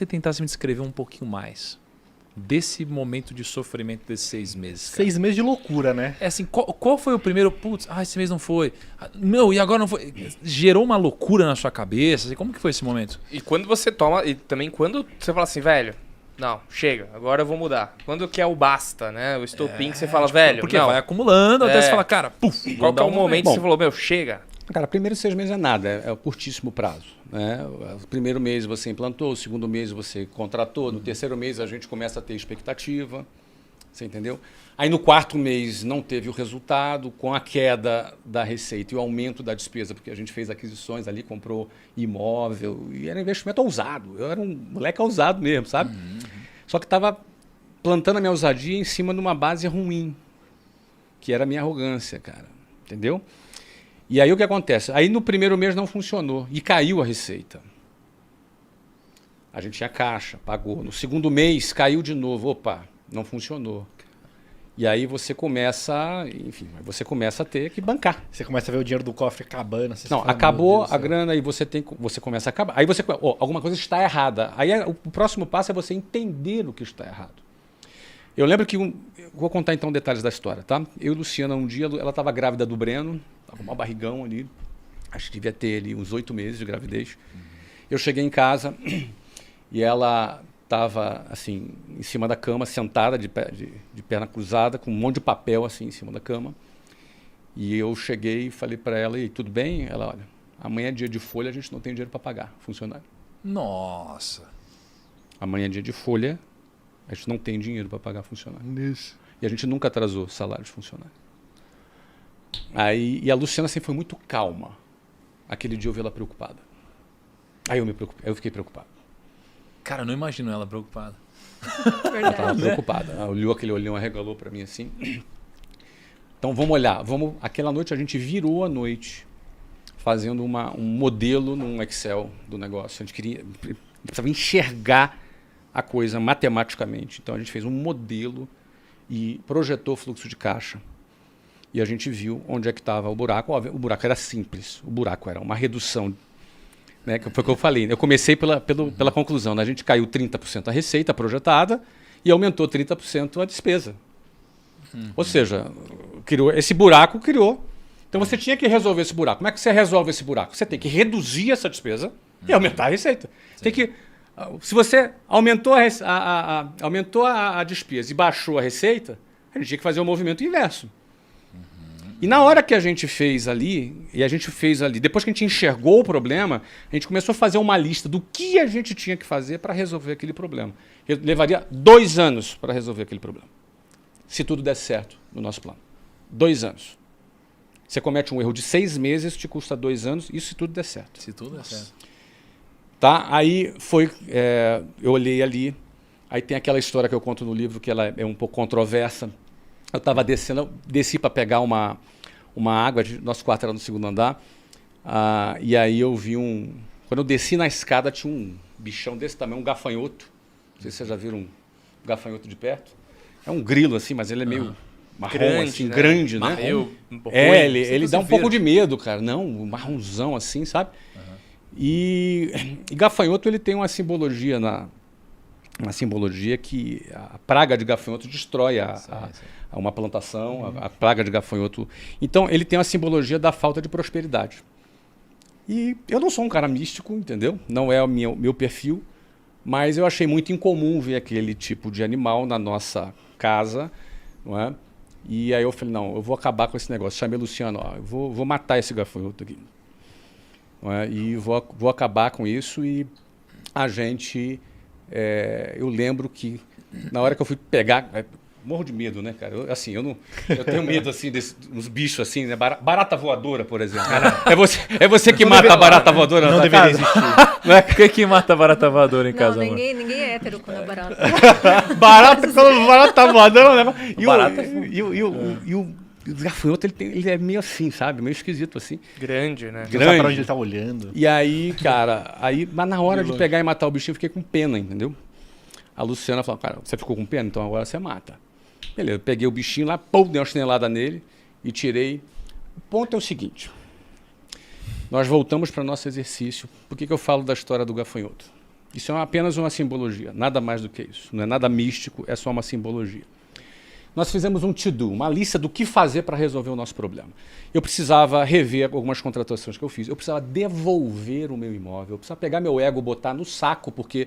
você tentasse me descrever um pouquinho mais desse momento de sofrimento desses 6 meses, cara. 6 meses de loucura, né? É assim, qual foi o primeiro... Putz, esse mês não foi. Não, e agora não foi. Gerou uma loucura na sua cabeça? Assim, como que foi esse momento? E quando você toma... E também quando você fala assim, velho, não, chega, agora eu vou mudar. Quando que é o basta, né? O estopim que você fala, velho, porque não. vai acumulando até você falar, cara, puf, Qual que é o momento que Bom, você falou, meu, chega? Cara, primeiro 6 meses é nada, é o curtíssimo prazo. Né? O primeiro mês você implantou, o segundo mês você contratou, no terceiro mês a gente começa a ter expectativa, você entendeu? Aí no quarto mês não teve o resultado, com a queda da receita e o aumento da despesa, porque a gente fez aquisições ali, comprou imóvel, e era um investimento ousado. Eu era um moleque ousado mesmo, sabe? Só que estava plantando a minha ousadia em cima de uma base ruim, que era a minha arrogância, cara, entendeu? E aí o que acontece? Aí no primeiro mês não funcionou e caiu a receita. A gente tinha caixa, pagou. No segundo mês caiu de novo. Opa, não funcionou. E aí você começa, enfim, você começa a ter que bancar. Você começa a ver o dinheiro do cofre acabando. Assim, Não, você fala, acabou meu Deus do a céu. grana e você começa a acabar. Aí você, alguma coisa está errada. Aí o próximo passo é você entender o que está errado. Eu lembro que vou contar então detalhes da história, tá? Eu e Luciana, um dia, ela estava grávida do Breno, estava com um barrigão ali, acho que devia ter ali uns 8 meses de gravidez. Eu cheguei em casa e ela estava assim, em cima da cama, sentada, de perna cruzada, com um monte de papel assim em cima da cama. E eu cheguei e falei para ela, e tudo bem? Ela, olha, amanhã é dia de folha, a gente não tem dinheiro para pagar funcionário. Nossa. Amanhã é dia de folha, a gente não tem dinheiro para pagar funcionário. Isso. E a gente nunca atrasou salário de funcionário. E a Luciana sempre foi muito calma. Aquele dia eu vi ela preocupada. Aí eu me preocupei, eu fiquei preocupado. Cara, eu não imagino ela preocupada. Ela estava preocupada. Ela olhou aquele olhão, arregalou para mim assim. Então vamos olhar. Aquela noite a gente virou a noite fazendo um modelo num Excel do negócio. A gente precisava enxergar a coisa matematicamente. Então a gente fez um modelo e projetou o fluxo de caixa. E a gente viu onde é que estava o buraco. Óbvio, o buraco era simples. O buraco era uma redução, né, que foi o que eu falei. Eu comecei pela conclusão. Né? A gente caiu 30% a receita projetada e aumentou 30% a despesa. Ou seja, esse buraco criou. Então você tinha que resolver esse buraco. Como é que você resolve esse buraco? Você tem que reduzir essa despesa e aumentar a receita. Tem que, se você aumentou a despesa e baixou a receita, a gente tinha que fazer o movimento inverso. E na hora que a gente fez ali, depois que a gente enxergou o problema, a gente começou a fazer uma lista do que a gente tinha que fazer para resolver aquele problema. Levaria 2 anos para resolver aquele problema. Se tudo der certo no nosso plano. 2 anos. Você comete um erro de 6 meses, te custa 2 anos, isso se tudo der certo. Se tudo der certo. Tá? Aí foi, eu olhei ali, aí tem aquela história que eu conto no livro, que ela é um pouco controversa. Eu estava desci para pegar uma água, nosso quarto era no 2º andar, e aí eu vi quando eu desci na escada tinha um bichão desse tamanho, um gafanhoto, não sei se vocês já viram um gafanhoto de perto, é um grilo assim, mas ele é meio marrom, Grande, assim, né? grande, né? Ele dá um pouco de medo, cara, não, um marronzão assim, sabe? E gafanhoto ele tem uma simbologia que a praga de gafanhoto destrói uma plantação, a praga de gafanhoto. Então, ele tem uma simbologia da falta de prosperidade. E eu não sou um cara místico, entendeu? Não é o meu perfil, mas eu achei muito incomum ver aquele tipo de animal na nossa casa, não é? E aí eu falei, não, eu vou acabar com esse negócio. Chamei o Luciano, eu vou matar esse gafanhoto aqui. Não é? E vou acabar com isso. E a gente... eu lembro que na hora que eu fui pegar, morro de medo, né, cara? Eu tenho medo assim dos bichos assim, né? Barata voadora, por exemplo. É você que mata a barata voadora Não na tua deveria casa? existir. O que mata barata voadora em casa, mano? Ninguém é hétero quando é barata. Barata voadora, né? E o gafanhoto, ele é meio assim, sabe? Meio esquisito assim. Grande, né? Não sabe pra onde ele tá olhando. E aí, cara, mas na hora de pegar e matar o bichinho, eu fiquei com pena, entendeu? A Luciana falou, cara, você ficou com pena? Então agora você mata. Beleza, eu peguei o bichinho lá, dei uma chinelada nele e tirei. O ponto é o seguinte, nós voltamos para o nosso exercício. Por que eu falo da história do gafanhoto? Isso é apenas uma simbologia, nada mais do que isso. Não é nada místico, é só uma simbologia. Nós fizemos um to-do, uma lista do que fazer para resolver o nosso problema. Eu precisava rever algumas contratações que eu fiz. Eu precisava devolver o meu imóvel. Eu precisava pegar meu ego, botar no saco, porque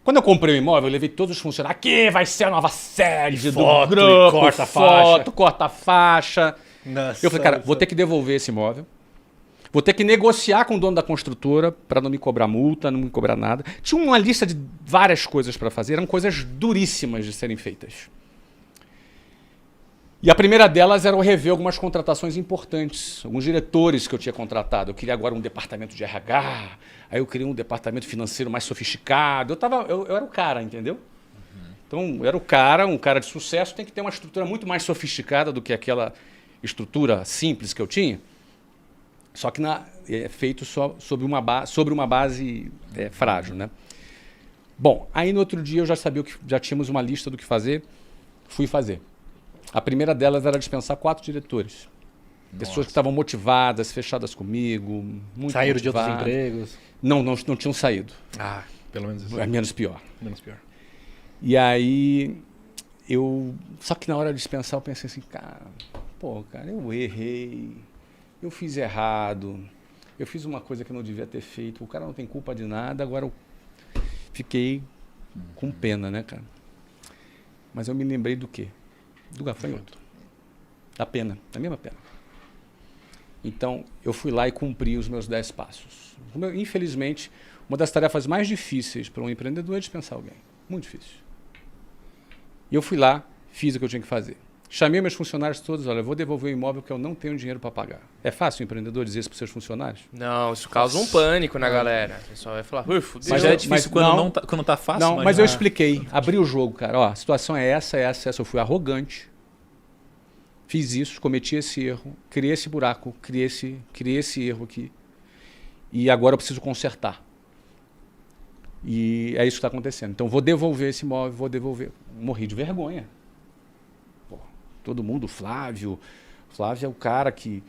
quando eu comprei o imóvel, eu levei todos os funcionários. Aqui vai ser a nova sede do grupo, corta a faixa. Nossa, Eu falei, cara, vou ter que devolver esse imóvel. Vou ter que negociar com o dono da construtora para não me cobrar multa, não me cobrar nada. Tinha uma lista de várias coisas para fazer. Eram coisas duríssimas de serem feitas. E a primeira delas era eu rever algumas contratações importantes, alguns diretores que eu tinha contratado. Eu queria agora um departamento de RH, aí eu queria um departamento financeiro mais sofisticado. Eu era o cara, entendeu? Então, eu era o cara, um cara de sucesso, tem que ter uma estrutura muito mais sofisticada do que aquela estrutura simples que eu tinha. Só que é feito só sobre uma base frágil, né? Bom, aí no outro dia eu já sabia que já tínhamos uma lista do que fazer, fui fazer. A primeira delas era dispensar 4 diretores. Pessoas que estavam motivadas, fechadas comigo, muito Saíram motivadas. de outros empregos? Não tinham saído. Ah, pelo menos isso. É menos pior. Menos pior. E aí, só que na hora de dispensar eu pensei assim, cara, eu errei, eu fiz errado, eu fiz uma coisa que eu não devia ter feito, o cara não tem culpa de nada, agora eu fiquei com pena, né, cara? Mas eu me lembrei do quê? Do gafanhoto. Da pena, da mesma pena. Então, eu fui lá e cumpri os meus 10 passos. Infelizmente, uma das tarefas mais difíceis para um empreendedor é dispensar alguém. Muito difícil. E eu fui lá, fiz o que eu tinha que fazer. Chamei meus funcionários todos, olha, eu vou devolver o imóvel que eu não tenho dinheiro para pagar. É fácil o empreendedor dizer isso para os seus funcionários? Não, isso causa um pânico na galera. O pessoal vai falar, fudeu. Mas é difícil quando tá fácil. Não, mas eu expliquei, abri o jogo, cara. Ó, a situação é essa. Eu fui arrogante, fiz isso, cometi esse erro, criei esse buraco, criei esse erro aqui. E agora eu preciso consertar. E é isso que está acontecendo. Então, vou devolver esse imóvel, vou devolver. Morri de vergonha. Pô, todo mundo, Flávio é o cara que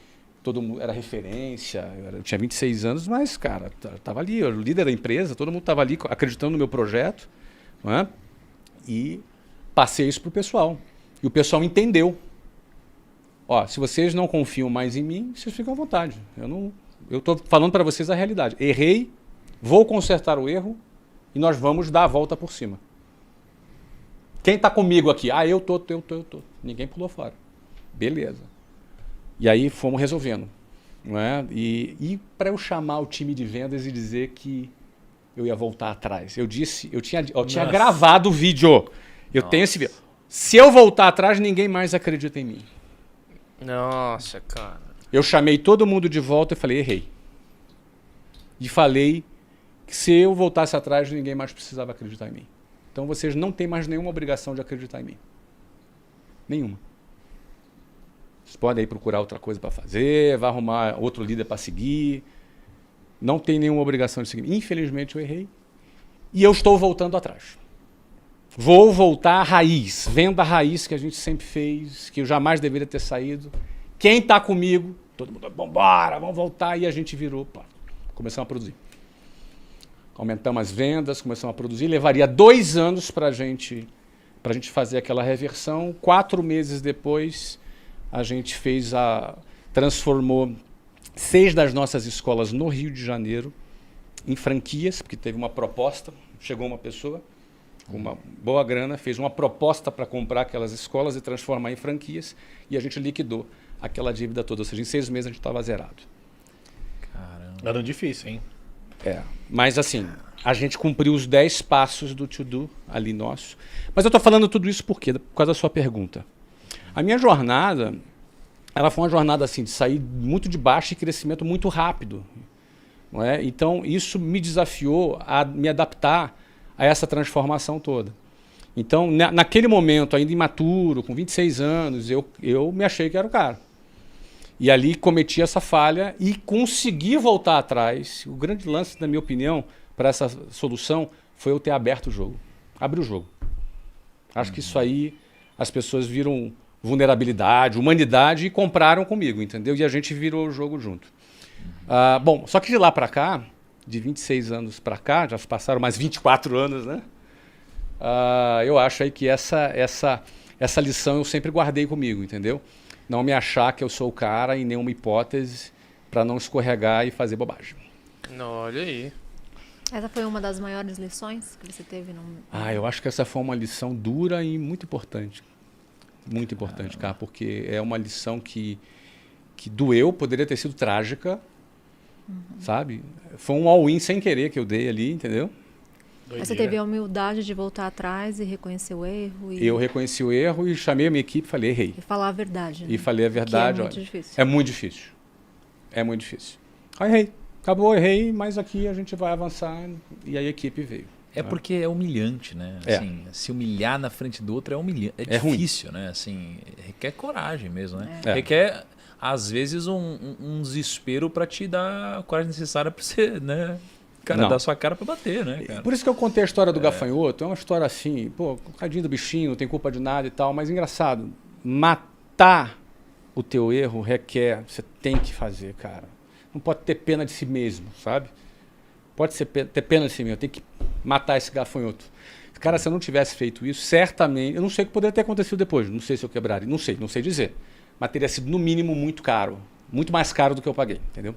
todo mundo era referência. Eu tinha 26 anos, mas, cara, estava ali, eu era o líder da empresa, todo mundo estava ali acreditando no meu projeto. Não é? E passei isso para o pessoal. E o pessoal entendeu. Ó, se vocês não confiam mais em mim, vocês ficam à vontade. Eu estou falando para vocês a realidade. Errei, vou consertar o erro e nós vamos dar a volta por cima. Quem está comigo aqui? Ah, eu tô. Ninguém pulou fora. Beleza. E aí fomos resolvendo. Não é? E para eu chamar o time de vendas e dizer que eu ia voltar atrás. Eu tinha gravado o vídeo. Eu tenho esse vídeo. Se eu voltar atrás, ninguém mais acredita em mim. Nossa, cara. Eu chamei todo mundo de volta e falei, errei. E falei que se eu voltasse atrás, ninguém mais precisava acreditar em mim. Então vocês não têm mais nenhuma obrigação de acreditar em mim. Nenhuma. Vocês podem aí procurar outra coisa para fazer, vai arrumar outro líder para seguir. Não tem nenhuma obrigação de seguir. Infelizmente eu errei. E eu estou voltando atrás. Vou voltar à raiz. Venda raiz que a gente sempre fez, que eu jamais deveria ter saído. Quem está comigo? Todo mundo, vambora, vamos voltar. E a gente virou, começamos a produzir. Aumentamos as vendas, começamos a produzir. Levaria 2 anos para a gente fazer aquela reversão. 4 meses depois, a gente transformou 6 das nossas escolas no Rio de Janeiro em franquias, porque teve uma proposta. Chegou uma pessoa com uma boa grana, fez uma proposta para comprar aquelas escolas e transformar em franquias. E a gente liquidou aquela dívida toda. Ou seja, em 6 meses a gente estava zerado. Caramba. Era difícil, hein? Mas assim, a gente cumpriu os 10 passos do to-do ali nosso. Mas eu estou falando tudo isso por quê? Por causa da sua pergunta. A minha jornada, ela foi uma jornada assim, de sair muito de baixo e crescimento muito rápido. Não é? Então, isso me desafiou a me adaptar a essa transformação toda. Então, naquele momento, ainda imaturo, com 26 anos, eu me achei que era o cara. E ali cometi essa falha e consegui voltar atrás. O grande lance, na minha opinião, para essa solução foi eu ter aberto o jogo. Abri o jogo. Acho que isso aí as pessoas viram vulnerabilidade, humanidade e compraram comigo, entendeu? E a gente virou o jogo junto. Bom, só que de lá para cá, de 26 anos para cá, já se passaram mais 24 anos, né? Eu acho aí que essa lição eu sempre guardei comigo, entendeu? Não me achar que eu sou o cara em nenhuma hipótese para não escorregar e fazer bobagem. Olha aí. Essa foi uma das maiores lições que você teve no... Eu acho que essa foi uma lição dura e muito importante. Muito importante, cara, porque é uma lição que doeu, poderia ter sido trágica, sabe? Foi um all-in sem querer que eu dei ali, entendeu? Mas você teve a humildade de voltar atrás e reconhecer o erro? Eu reconheci o erro e chamei a minha equipe e falei, errei. E falar a verdade, né? E falei a verdade. Que é muito difícil. É muito difícil. É muito difícil. Aí errei. Acabou, errei, mas aqui a gente vai avançar e aí a equipe veio. É porque é humilhante, né? Assim, se humilhar na frente do outro é humilhante. É difícil, né? Assim, requer coragem mesmo, né? Requer, às vezes, um desespero para te dar a coragem necessária para você, né? Cara, dar sua cara para bater, né, cara? Por isso que eu contei a história do gafanhoto. É uma história assim, pô, tadinho do bichinho, não tem culpa de nada e tal, mas engraçado. Matar o teu erro requer, você tem que fazer, cara. Não pode ter pena de si mesmo, sabe? Pode ter pena de si mesmo, tem que matar esse gafanhoto. Cara, se eu não tivesse feito isso, certamente, eu não sei o que poderia ter acontecido depois, não sei se eu quebraria, não sei dizer. Mas teria sido, no mínimo, muito caro. Muito mais caro do que eu paguei, entendeu?